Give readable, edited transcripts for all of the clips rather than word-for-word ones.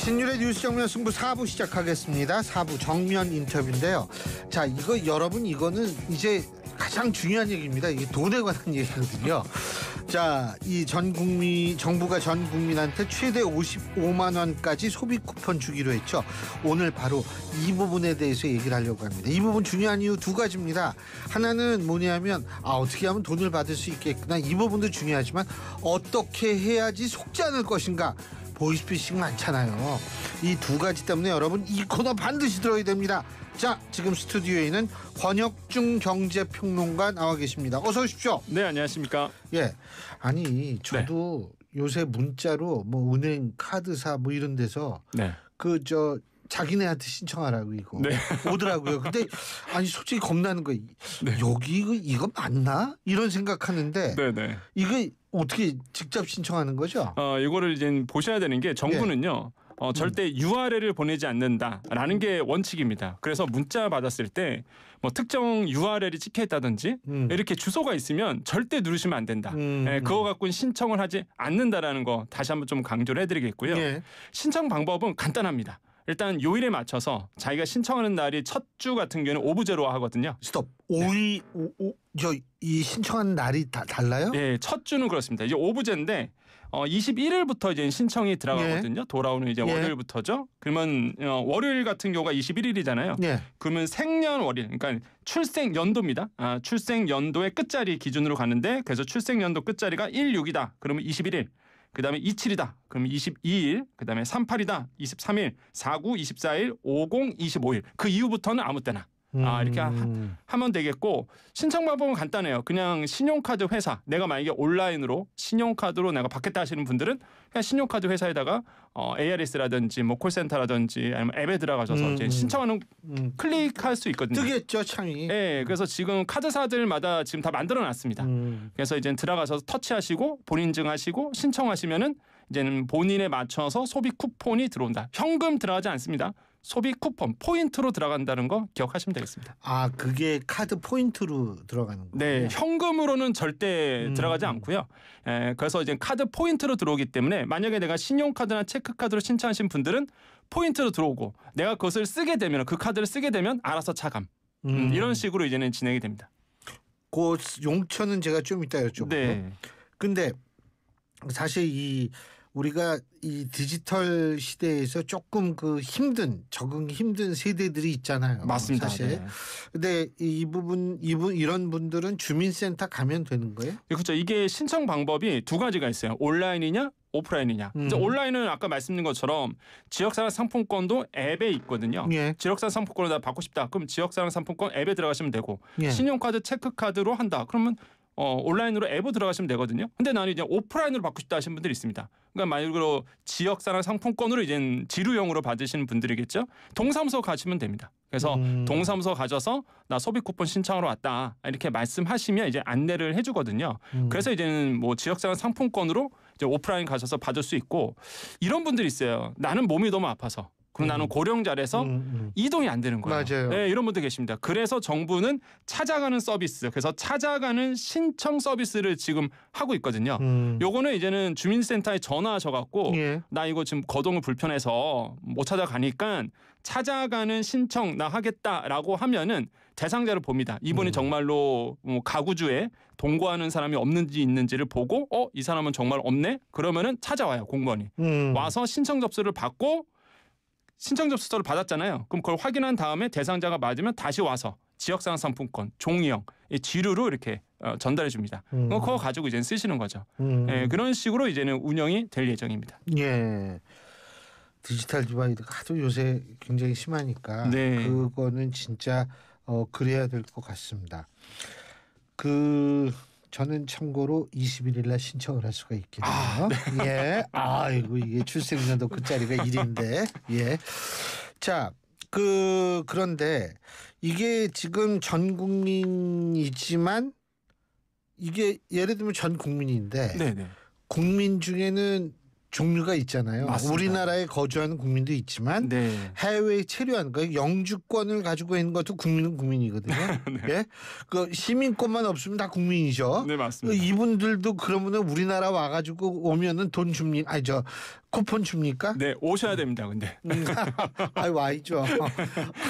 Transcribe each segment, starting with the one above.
신율의 뉴스 정면 승부 4부 시작하겠습니다. 4부 정면 인터뷰인데요. 자, 이거 여러분 이거는 이제 가장 중요한 얘기입니다. 이게 돈에 관한 얘기거든요. 자, 이 정부가 전 국민한테 최대 55만 원까지 소비 쿠폰 주기로 했죠. 오늘 바로 이 부분에 대해서 얘기를 하려고 합니다. 이 부분 중요한 이유 두 가지입니다. 하나는 뭐냐면 어떻게 하면 돈을 받을 수 있겠구나. 이 부분도 중요하지만 어떻게 해야지 속지 않을 것인가. 보이스피싱 많잖아요. 이 두 가지 때문에 여러분 이 코너 반드시 들어야 됩니다. 자, 지금 스튜디오에는 권혁중 경제평론가 나와 계십니다. 어서 오십시오. 네, 안녕하십니까. 예, 아니 저도 요새 문자로 뭐 은행, 카드사 뭐 이런 데서 자기네한테 신청하라고 이거 오더라고요. 근데 아니 솔직히 겁나는 거예요. 여기 이거 맞나? 이런 생각하는데 이게 어떻게 직접 신청하는 거죠? 이거를 이제 보셔야 되는 게 정부는요. 절대 URL을 보내지 않는다라는 게 원칙입니다. 그래서 문자 받았을 때 뭐 특정 URL이 찍혀 있다든지 이렇게 주소가 있으면 절대 누르시면 안 된다. 그거 갖고는 신청을 하지 않는다라는 거 다시 한번 좀 강조를 해드리겠고요. 신청 방법은 간단합니다. 일단 요일에 맞춰서 자기가 신청하는 날이 첫 주 같은 경우는 오브제로 하거든요. 스톱. 이 신청하는 날이 달라요? 네, 첫 주는 그렇습니다. 이제 오브제인데 21일부터 이제 신청이 들어가거든요. 돌아오는 이제 월요일부터죠. 그러면 월요일 같은 경우가 21일이잖아요. 그러면 생년월일, 그러니까 출생연도입니다. 출생연도의 끝자리 기준으로 가는데 그래서 출생연도 끝자리가 16이다. 그러면 21일. 그다음에 27이다. 그러면 22일. 그다음에 38이다. 23일. 49, 24일, 50, 25일. 그 이후부터는 아무 때나. 이렇게 하면 되겠고 신청 방법은 간단해요. 그냥 신용카드 회사 내가 만약에 온라인으로 신용카드로 내가 받겠다 하시는 분들은 그냥 신용카드 회사에다가 ARS라든지 뭐 콜센터라든지 아니면 앱에 들어가셔서 이제 신청하는 클릭할 수 있거든요. 뜨겠죠 창이. 네, 그래서 지금 카드사들마다 지금 다 만들어놨습니다. 그래서 이제 들어가셔서 터치하시고 본인 인증하시고 신청하시면은 이제는 본인에 맞춰서 소비 쿠폰이 들어온다. 현금 들어가지 않습니다. 소비 쿠폰 포인트로 들어간다는 거 기억하시면 되겠습니다. 그게 카드 포인트로 들어가는 거예요? 네, 현금으로는 절대 들어가지 않고요. 그래서 이제 카드 포인트로 들어오기 때문에 만약에 내가 신용카드나 체크카드로 신청하신 분들은 포인트로 들어오고 내가 그것을 쓰게 되면 그 카드를 쓰게 되면 알아서 차감. 이런 식으로 이제는 진행이 됩니다. 그 용처는 제가 좀 이따 여쭤볼게요. 네. 근데 사실 우리가 이 디지털 시대에서 조금 적응이 힘든 세대들이 있잖아요. 맞습니다. 사실. 근데 이런 분들은 주민센터 가면 되는 거예요? 그렇죠. 이게 신청 방법이 두 가지가 있어요. 온라인이냐 오프라인이냐. 온라인은 아까 말씀드린 것처럼 지역사랑 상품권도 앱에 있거든요. 지역사랑 상품권을 다 받고 싶다. 그럼 지역사랑 상품권 앱에 들어가시면 되고 신용카드 체크카드로 한다. 그러면 온라인으로 앱으로 들어가시면 되거든요. 근데 나는 이제 오프라인으로 받고 싶다 하시는 분들이 있습니다. 그러니까 말 그대로 지역사랑 상품권으로 이제 지루형으로 받으시는 분들이겠죠. 동사무소 가시면 됩니다. 그래서 동사무소 가셔서 나 소비 쿠폰 신청하러 왔다 이렇게 말씀하시면 이제 안내를 해주거든요. 그래서 이제는 뭐 지역사랑 상품권으로 이제 오프라인 가셔서 받을 수 있고 이런 분들이 있어요. 나는 몸이 너무 아파서. 그럼 나는 고령자라서 이동이 안 되는 거예요. 맞아요. 네, 이런 분들 계십니다. 그래서 정부는 찾아가는 서비스, 그래서 찾아가는 신청 서비스를 지금 하고 있거든요. 요거는 이제는 주민센터에 전화하셔갖고 나 이거 지금 거동을 불편해서 못 찾아가니까 찾아가는 신청 나 하겠다라고 하면은 대상자를 봅니다. 이분이 정말로 가구주에 동거하는 사람이 없는지 있는지를 보고 이 사람은 정말 없네? 그러면은 찾아와요. 공무원이. 와서 신청 접수를 받고 신청 접수서를 받았잖아요. 그럼 그걸 확인한 다음에 대상자가 맞으면 다시 와서 지역사랑 상품권, 종이형, 지류로 이렇게 전달해 줍니다. 그거 가지고 이제 쓰시는 거죠. 그런 식으로 이제는 운영이 될 예정입니다. 예. 디지털 디바이드가 하도 요새 굉장히 심하니까 그거는 진짜 그래야 될 것 같습니다. 저는 참고로 21일 날 신청을 할 수가 있겠네요. 예. 이게 출생연도 끝자리가 1인데. 예. 자, 그런데 이게 지금 전 국민이지만 이게 예를 들면 전 국민인데 국민 중에는 종류가 있잖아요. 맞습니다. 우리나라에 거주하는 국민도 있지만 네. 해외에 체류한 그 영주권을 가지고 있는 것도 국민은 국민이거든요. 네. 예? 그 시민권만 없으면 다 국민이죠. 네, 맞습니다. 이분들도 그러면은 우리나라 와가지고 오면은 돈 줍니까? 아니 저 쿠폰 줍니까? 네, 오셔야 됩니다. 근데. 아이 와이죠.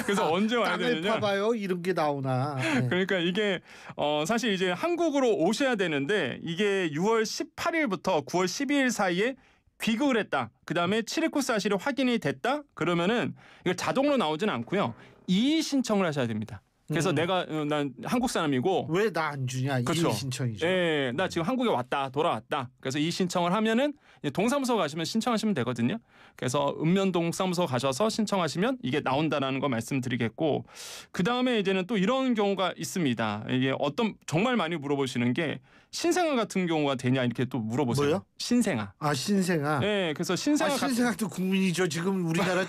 그래서 언제 와야 땅을 되느냐? 파봐요. 이런 게 나오나. 네. 그러니까 이게 사실 이제 한국으로 오셔야 되는데 이게 6월 18일부터 9월 12일 사이에 귀국을 했다. 그다음에 출입국 사실이 확인이 됐다. 그러면은 이거 자동으로 나오진 않고요. 이의 신청을 하셔야 됩니다. 그래서 내가 난 한국 사람이고 왜 나 안 주냐? 그렇죠. 이 신청이죠. 예, 나 지금 한국에 왔다 돌아왔다. 그래서 이 신청을 하면은 동사무소 가시면 신청하시면 되거든요. 그래서 읍면동사무소 가셔서 신청하시면 이게 나온다라는 거 말씀드리겠고, 그 다음에 이제는 또 이런 경우가 있습니다. 이게 어떤 정말 많이 물어보시는 게 신생아 같은 경우가 되냐 이렇게 또 물어보세요. 뭐요? 신생아. 아 신생아. 네, 그래서 신생아 신생아도 국민이죠. 지금 우리나라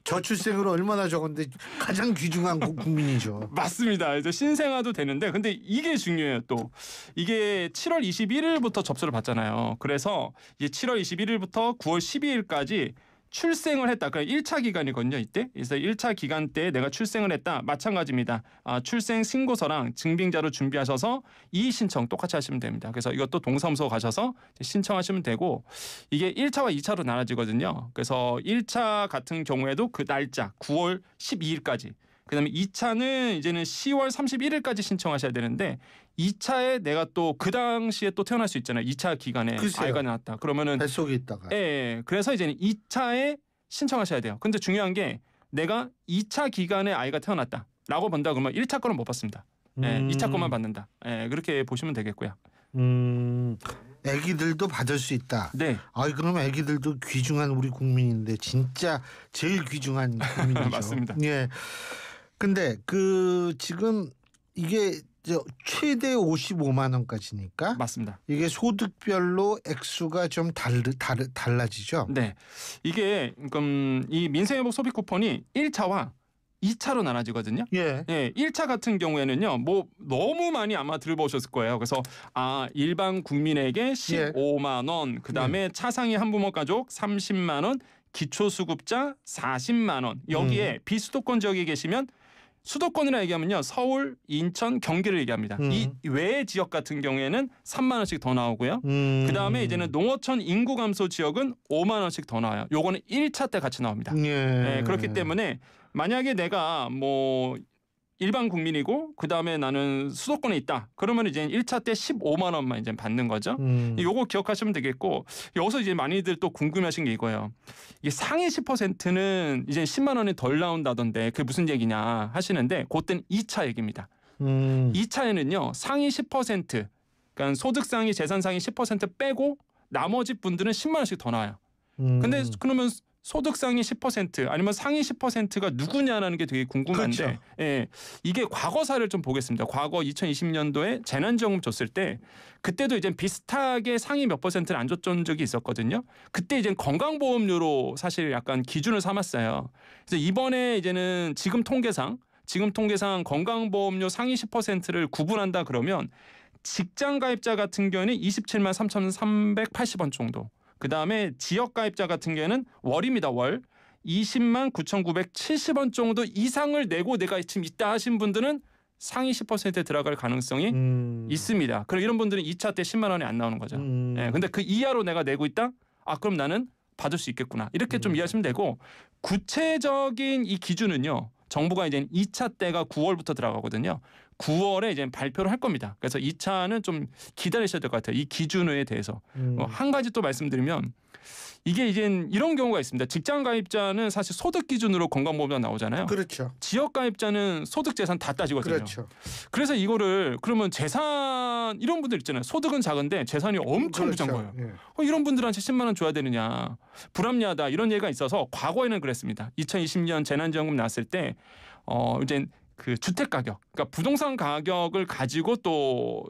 저출생으로 얼마나 적은데 가장 귀중한 국민이죠. 맞습니다. 이제 신생아도 되는데 근데 이게 중요해요. 또 이게 7월 21일부터 접수를 받잖아요. 그래서 이제 7월 21일부터 9월 12일까지 출생을 했다. 그러니까 1차 기간이거든요. 이때. 그래서 1차 기간 때 내가 출생을 했다. 마찬가지입니다. 출생 신고서랑 증빙자료 준비하셔서 이의 신청 똑같이 하시면 됩니다. 그래서 이것도 동사무소 가셔서 신청하시면 되고 이게 1차와 2차로 나눠지거든요. 그래서 1차 같은 경우에도 그 날짜 9월 12일까지 그다음에 2차는 이제는 10월 31일까지 신청하셔야 되는데 2차에 내가 또 그 당시에 또 태어날 수 있잖아요. 2차 기간에 글쎄요. 아이가 나왔다. 그러면은 뱃속에 있다가. 예. 그래서 이제는 2차에 신청하셔야 돼요. 근데 중요한 게 내가 2차 기간에 아이가 태어났다라고 본다 그러면 1차 거는 못 받습니다. 예, 2차 거만 받는다. 예, 그렇게 보시면 되겠고요. 아기들도 받을 수 있다. 네. 아이 그럼 아기들도 귀중한 우리 국민인데 진짜 제일 귀중한 국민이죠. 맞습니다. 예. 근데 그 지금 이게 최대 55만 원까지니까 맞습니다. 이게 소득별로 액수가 좀 달라지죠. 네. 이게 이 민생회복 소비 쿠폰이 1차와 2차로 나눠지거든요. 예. 예, 1차 같은 경우에는요. 뭐 너무 많이 아마 들어보셨을 거예요. 그래서 일반 국민에게 15만 원, 그다음에 차상위 한부모 가족 30만 원, 기초수급자 40만 원. 여기에 비수도권 지역에 계시면 수도권이라 얘기하면요. 서울, 인천, 경기를 얘기합니다. 이 외의 지역 같은 경우에는 3만 원씩 더 나오고요. 그다음에 이제는 농어촌 인구 감소 지역은 5만 원씩 더 나와요. 요거는 1차 때 같이 나옵니다. 예, 그렇기 때문에 만약에 내가 뭐 일반 국민이고 그다음에 나는 수도권에 있다. 그러면 이제 1차 때 15만 원만 이제 받는 거죠. 요거 기억하시면 되겠고 여기서 이제 많이들 또 궁금해하신 게 이거예요. 이게 상위 10%는 이제 10만 원이 덜 나온다던데 그게 무슨 얘기냐 하시는데 그때는 2차 얘기입니다. 2차에는요. 상위 10% 그러니까 소득 상위 재산 상위 10% 빼고 나머지 분들은 10만 원씩 더 나와요. 근데 그러면 소득 상위 10% 아니면 상위 10%가 누구냐라는 게 되게 궁금한데 그렇죠. 예, 이게 과거사를 좀 보겠습니다. 과거 2020년도에 재난지원금 줬을 때 그때도 이제 비슷하게 상위 몇 %를 안 줬던 적이 있었거든요. 그때 이제 건강보험료로 사실 약간 기준을 삼았어요. 그래서 이번에 이제는 지금 통계상 건강보험료 상위 10%를 구분한다 그러면 직장 가입자 같은 경우에는 27만 3,380원 정도. 그다음에 지역 가입자 같은 경우에는 월입니다. 월 20만 9,970원 정도 이상을 내고 내가 지금 있다 하신 분들은 상위 10%에 들어갈 가능성이 있습니다. 그럼 이런 분들은 2차 때 10만 원이 안 나오는 거죠. 예, 근데 그 이하로 내가 내고 있다? 그럼 나는 받을 수 있겠구나. 이렇게 좀 이해하시면 되고 구체적인 이 기준은요. 정부가 이제 2차 때가 9월부터 들어가거든요. 9월에 이제 발표를 할 겁니다. 그래서 2차는 좀 기다리셔야 될 것 같아요. 이 기준에 대해서. 한 가지 또 말씀드리면 이게 이제 이런 경우가 있습니다. 직장 가입자는 사실 소득 기준으로 건강보험료가 나오잖아요. 그렇죠. 지역 가입자는 소득 재산 다 따지거든요. 그렇죠. 그래서 이거를 그러면 재산 이런 분들 있잖아요. 소득은 작은데 재산이 엄청 그렇죠. 부자인 거예요. 예. 이런 분들한테 10만 원 줘야 되느냐. 불합리하다. 이런 얘기가 있어서 과거에는 그랬습니다. 2020년 재난지원금 나왔을 때 이제 그 주택 가격, 그러니까 부동산 가격을 가지고 또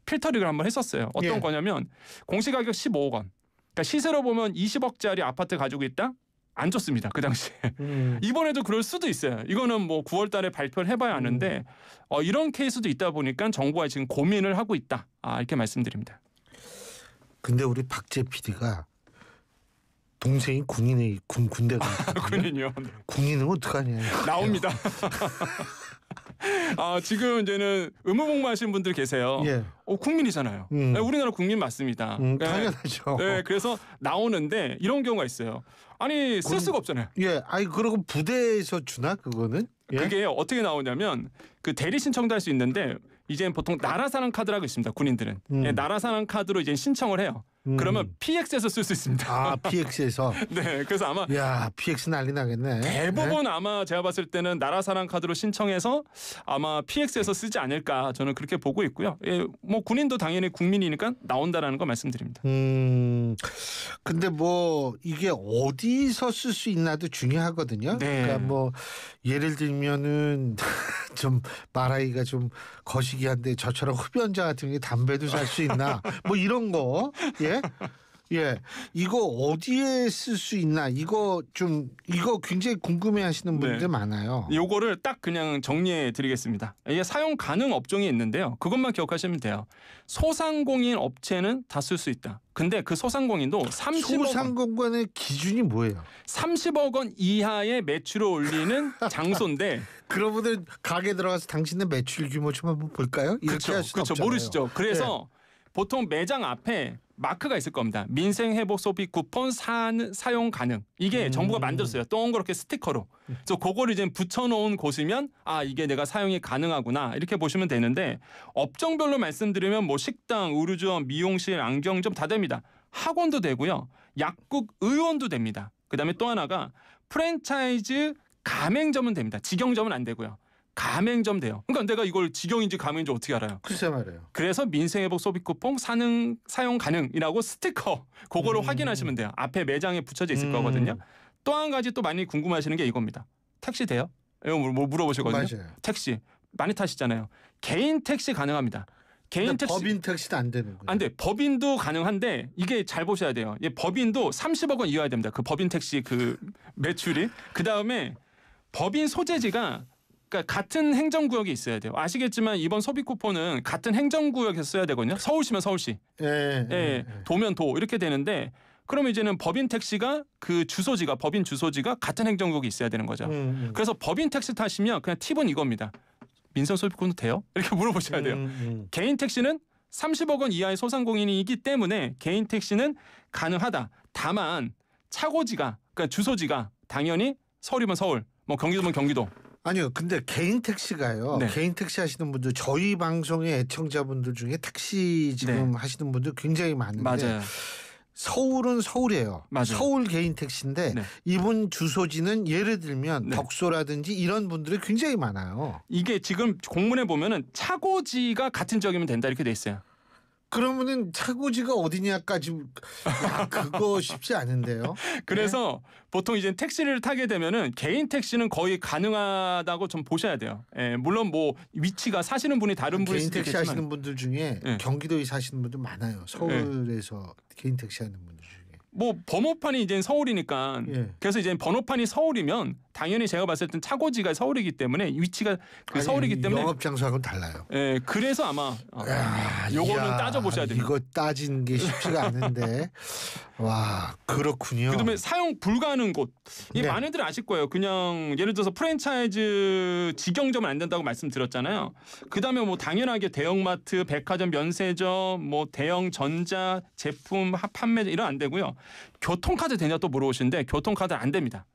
필터링을 한번 했었어요. 어떤 거냐면 공시가격 15억 원. 그러니까 시세로 보면 20억짜리 아파트 가지고 있다? 안 좋습니다. 그 당시에. 이번에도 그럴 수도 있어요. 이거는 뭐 9월 달에 발표를 해봐야 아는데 이런 케이스도 있다 보니까 정부가 지금 고민을 하고 있다. 이렇게 말씀드립니다. 근데 우리 박재 PD가 동생이 군인에 군대 가. 군인이요. 군인은 어떡하냐. 나옵니다. 지금 이제는 의무복무하시는 분들 계세요. 예. 국민이잖아요. 네, 우리나라 국민 맞습니다. 당연하죠. 네, 그래서 나오는데 이런 경우가 있어요. 아니 쓸 수가 없잖아요. 예, 그리고 부대에서 주나 그거는? 예? 그게 어떻게 나오냐면 그 대리 신청도 할 수 있는데 이제 보통 나라사랑 카드라고 있습니다. 군인들은 나라사랑 카드로 이제 신청을 해요. 그러면 PX에서 쓸 수 있습니다. PX에서. 네, 그래서 아마 PX 난리 나겠네. 대부분 아마 제가 봤을 때는 나라사랑 카드로 신청해서 아마 PX에서 쓰지 않을까 저는 그렇게 보고 있고요. 예, 뭐 군인도 당연히 국민이니까 나온다라는 거 말씀드립니다. 근데 뭐 이게 어디서 쓸 수 있나도 중요하거든요. 네. 그러니까 뭐 예를 들면은 좀 말하기가 좀 거시기한데 저처럼 흡연자 같은 게 담배도 살 수 있나 뭐 이런 거. 예, 이거 어디에 쓸 수 있나 이거 굉장히 궁금해하시는 분들 많아요. 요거를 딱 그냥 정리해 드리겠습니다. 이게 사용 가능 업종이 있는데요. 그것만 기억하시면 돼요. 소상공인 업체는 다 쓸 수 있다. 근데 그 소상공인도 30억 소상공인의 기준이 뭐예요? 30억 원 이하의 매출을 올리는 장소인데 그러면은 가게 들어가서 당신의 매출 규모 좀 한번 볼까요? 이렇게 할 수는 없잖아요. 모르시죠. 그래서 보통 매장 앞에 마크가 있을 겁니다. 민생회복 소비 쿠폰 사용 가능. 이게 정부가 만들었어요. 동그랗게 스티커로. 그래서 그거를 이제 붙여놓은 곳이면 이게 내가 사용이 가능하구나 이렇게 보시면 되는데 업종별로 말씀드리면 뭐 식당, 의류점, 미용실, 안경점 다 됩니다. 학원도 되고요. 약국, 의원도 됩니다. 그다음에 또 하나가 프랜차이즈 가맹점은 됩니다. 직영점은 안 되고요. 가맹점 돼요. 그러니까 내가 이걸 직영인지 가맹인지 어떻게 알아요? 글쎄 말이에요. 그래서 민생회복 소비 쿠폰 사용 가능이라고 스티커 그거를 확인하시면 돼요. 앞에 매장에 붙여져 있을 거거든요. 또 한 가지 또 많이 궁금하시는 게 이겁니다. 택시 돼요? 이거 뭐 물어보시거든요. 맞아요. 택시 많이 타시잖아요. 개인 택시 가능합니다. 개인 택시 법인 택시도 안 되는 거예요. 안 돼. 법인도 가능한데 이게 잘 보셔야 돼요. 법인도 30억 원 이하야 됩니다. 그 법인 택시 그 매출이. 그다음에 법인 소재지가 그러니까 같은 행정구역에 있어야 돼요. 아시겠지만 이번 소비 쿠폰은 같은 행정구역에서 써야 되거든요. 서울시면 서울시, 도면 도 이렇게 되는데 그러면 이제는 법인 택시가 그 주소지가 법인 주소지가 같은 행정구역에 있어야 되는 거죠. 그래서 법인 택시 타시면 그냥 팁은 이겁니다. 민생 소비 쿠폰 돼요? 이렇게 물어보셔야 돼요. 개인 택시는 30억 원 이하의 소상공인이기 때문에 개인 택시는 가능하다. 다만 차고지가 그러니까 주소지가 당연히 서울이면 서울, 뭐 경기도면 경기도. 아니요. 근데 개인 택시가요. 네. 개인 택시 하시는 분들 저희 방송의 애청자분들 중에 택시 지금 하시는 분들 굉장히 많은데 맞아요. 서울은 서울이에요. 맞아요. 서울 개인 택시인데 이분 주소지는 예를 들면 덕소라든지 이런 분들이 굉장히 많아요. 이게 지금 공문에 보면은 차고지가 같은 지역이면 된다 이렇게 돼 있어요. 그러면은 차고지가 어디냐까지 그거 쉽지 않은데요. 그래서 보통 이제 택시를 타게 되면은 개인 택시는 거의 가능하다고 좀 보셔야 돼요. 물론 뭐 위치가 사시는 분이 다른 분일 개인 수도 택시 있겠지만 하시는 분들 중에 경기도에 사시는 분들 많아요. 서울에서 개인 택시 하는 분들 중에. 뭐 번호판이 이제 서울이니까 그래서 이제 번호판이 서울이면 당연히 제가 봤을 땐 차고지가 서울이기 때문에 위치가 서울이기 때문에 영업 장소하고는 달라요. 그래서 아마 요거는 따져 보셔야 됩니다. 이거 따지는 게 쉽지가 않은데 와 그렇군요. 그다음에 사용 불가하는 곳 이 많이들 아실 거예요. 그냥 예를 들어서 프랜차이즈 직영점은 안 된다고 말씀드렸잖아요. 그다음에 뭐 당연하게 대형마트, 백화점, 면세점, 뭐 대형 전자 제품 판매점 이런 안 되고요. 교통카드 되냐 또 물어보시는데 교통카드 안 됩니다.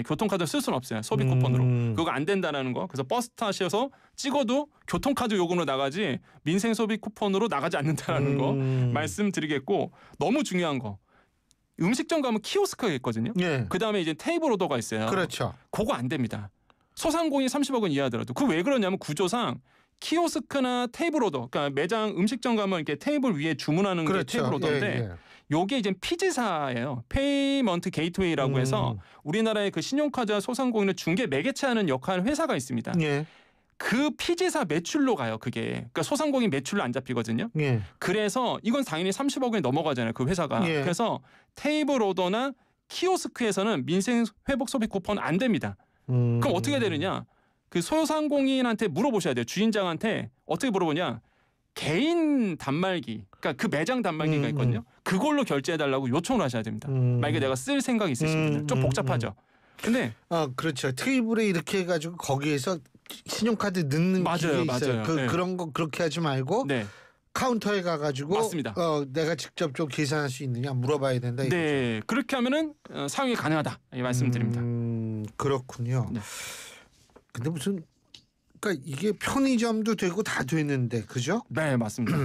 교통카드 쓸 수는 없어요. 소비 쿠폰으로. 그거 안 된다라는 거. 그래서 버스 타셔서 찍어도 교통카드 요금으로 나가지 민생 소비 쿠폰으로 나가지 않는다라는 거 말씀드리겠고 너무 중요한 거. 음식점 가면 키오스크가 있거든요. 그다음에 이제 테이블 오더가 있어요. 그렇죠. 그거 안 됩니다. 소상공인 30억 원 이하더라도. 그 왜 그러냐면 구조상 키오스크나 테이블 오더. 그러니까 매장 음식점 가면 이렇게 테이블 위에 주문하는 게 테이블 오더인데 요게 이제 피지사예요. 페이먼트 게이트웨이라고 해서 우리나라의 그 신용카드와 소상공인을 중개 매개체하는 역할 회사가 있습니다. 그 피지사 매출로 가요. 그게. 그러니까 소상공인 매출로 안 잡히거든요. 그래서 이건 당연히 30억 원이 넘어가잖아요. 그 회사가. 그래서 테이블 오더나 키오스크에서는 민생 회복 소비 쿠폰 안 됩니다. 그럼 어떻게 되느냐? 그 소상공인한테 물어보셔야 돼요. 주인장한테 어떻게 물어보냐? 개인 단말기, 그러니까 그 매장 단말기가 있거든요. 그걸로 결제해달라고 요청을 하셔야 됩니다. 만약에 내가 쓸 생각이 있으신 분은 좀 복잡하죠. 근데 그렇죠. 테이블에 이렇게 해가지고 거기에서 신용카드 넣는 기계 있어요. 네. 그런 거 그렇게 하지 말고 네. 카운터에 가가지고 맞습니다. 내가 직접 좀 계산할 수 있느냐 물어봐야 된다. 네, 이거죠. 그렇게 하면은 사용이 가능하다 이 말씀드립니다. 그렇군요. 네. 근데 무슨 그러니까 이게 편의점도 되고 다 되는데 그죠? 네, 맞습니다.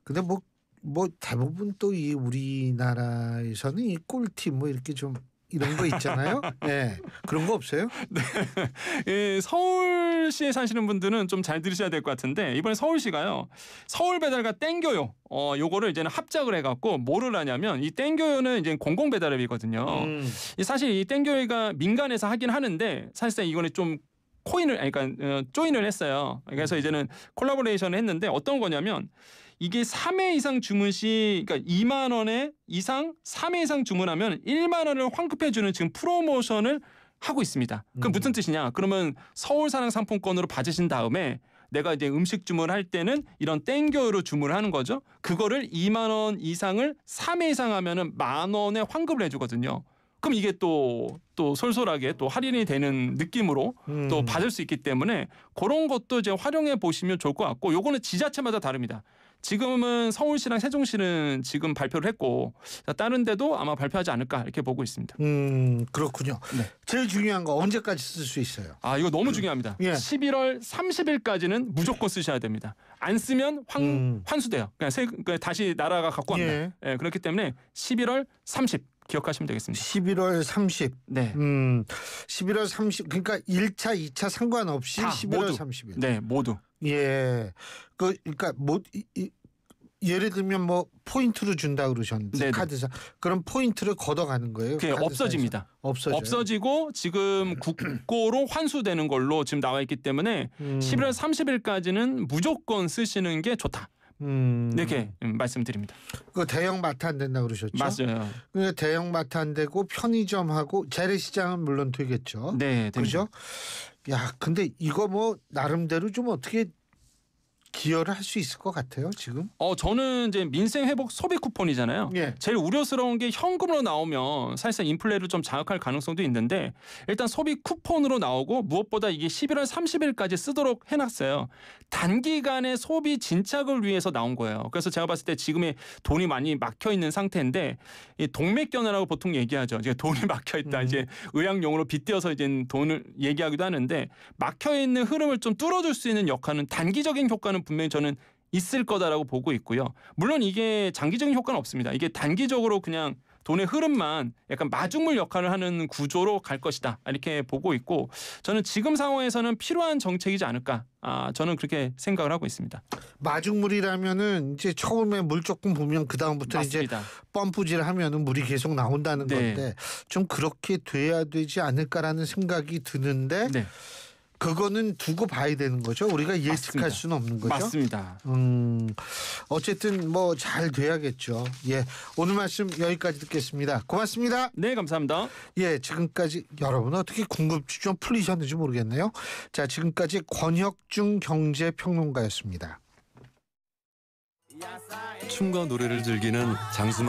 근데 뭐 대부분 또 이 우리나라에서는 이 꿀팁 뭐 이렇게 좀 이런 거 있잖아요. 네. 그런 거 없어요? 네. 예, 서울시에 사시는 분들은 좀 잘 들으셔야 될 것 같은데 이번에 서울시가요. 서울배달과 땡겨요. 요거를 이제는 합작을 해갖고 뭐를 하냐면 이 땡겨요는 이제 공공배달앱이거든요. 사실 이 땡겨요가 민간에서 하긴 하는데 사실상 이거는 좀 그러니까 조인을 했어요. 그래서 이제는 콜라보레이션을 했는데 어떤 거냐면 이게 3회 이상 주문 시 그러니까 2만 원에 이상 3회 이상 주문하면 1만 원을 환급해 주는 지금 프로모션을 하고 있습니다. 그럼 무슨 뜻이냐? 그러면 서울사랑 상품권으로 받으신 다음에 내가 이제 음식 주문할 때는 이런 땡겨요로 주문을 하는 거죠. 그거를 2만 원 이상을 3회 이상 하면은 만 원에 환급을 해 주거든요. 그럼 이게 또 솔솔하게 또 할인이 되는 느낌으로 또 받을 수 있기 때문에 그런 것도 이제 활용해 보시면 좋을 것 같고 요거는 지자체마다 다릅니다. 지금은 서울시랑 세종시는 지금 발표를 했고 다른 데도 아마 발표하지 않을까 이렇게 보고 있습니다. 그렇군요. 네. 제일 중요한 거 언제까지 쓸 수 있어요? 이거 너무 중요합니다. 예. 11월 30일까지는 무조건 쓰셔야 됩니다. 안 쓰면 환수돼요. 그러니까 다시 나라가 갖고 갑니다. 예. 네, 그렇기 때문에 11월 30 기억하시면 되겠습니다. 11월 30. 네. 11월 30 그러니까 1차, 2차 상관없이 11월 모두. 30일. 네, 모두. 예. 그러니까 예를 들면 뭐 포인트로 준다 그러셨는데 네네. 카드사 그럼 포인트를 걷어가는 거예요? 그게 없어집니다. 없어지고 지금 국고로 환수되는 걸로 지금 나와 있기 때문에 11월 30일까지는 무조건 쓰시는 게 좋다. 이렇게 말씀드립니다. 그 대형 마트 안 된다 그러셨죠? 맞아요. 그러니까 대형 마트 안 되고 편의점하고 재래시장은 물론 되겠죠. 네, 그죠? 야, 근데 이거 뭐 나름대로 좀 어떻게 기여를 할 수 있을 것 같아요, 지금? 저는 이제 민생 회복 소비 쿠폰이잖아요. 예. 제일 우려스러운 게 현금으로 나오면 사실상 인플레를 좀 자극할 가능성도 있는데 일단 소비 쿠폰으로 나오고 무엇보다 이게 11월 30일까지 쓰도록 해놨어요. 단기간의 소비 진착을 위해서 나온 거예요. 그래서 제가 봤을 때 지금의 돈이 많이 막혀 있는 상태인데 이 동맥견화라고 보통 얘기하죠. 이제 돈이 막혀 있다. 이제 의학용어로 빗대어서 이제 돈을 얘기하기도 하는데 막혀 있는 흐름을 좀 뚫어줄 수 있는 역할은 단기적인 효과는 분명히 저는 있을 거다라고 보고 있고요. 물론 이게 장기적인 효과는 없습니다. 이게 단기적으로 그냥 돈의 흐름만 약간 마중물 역할을 하는 구조로 갈 것이다. 이렇게 보고 있고 저는 지금 상황에서는 필요한 정책이지 않을까. 저는 그렇게 생각을 하고 있습니다. 마중물이라면은 이제 처음에 물 조금 부으면 그 다음부터 이제 펌프질 하면은 물이 계속 나온다는 건데 좀 그렇게 돼야 되지 않을까라는 생각이 드는데 네. 그거는 두고 봐야 되는 거죠. 우리가 예측할 수는 없는 거죠. 맞습니다. 어쨌든 뭐 잘 돼야겠죠. 예, 오늘 말씀 여기까지 듣겠습니다. 고맙습니다. 네, 감사합니다. 예, 지금까지 여러분 어떻게 궁금증 좀 풀리셨는지 모르겠네요. 자, 지금까지 권혁중 경제평론가였습니다. 춤과 노래를 즐기는 장수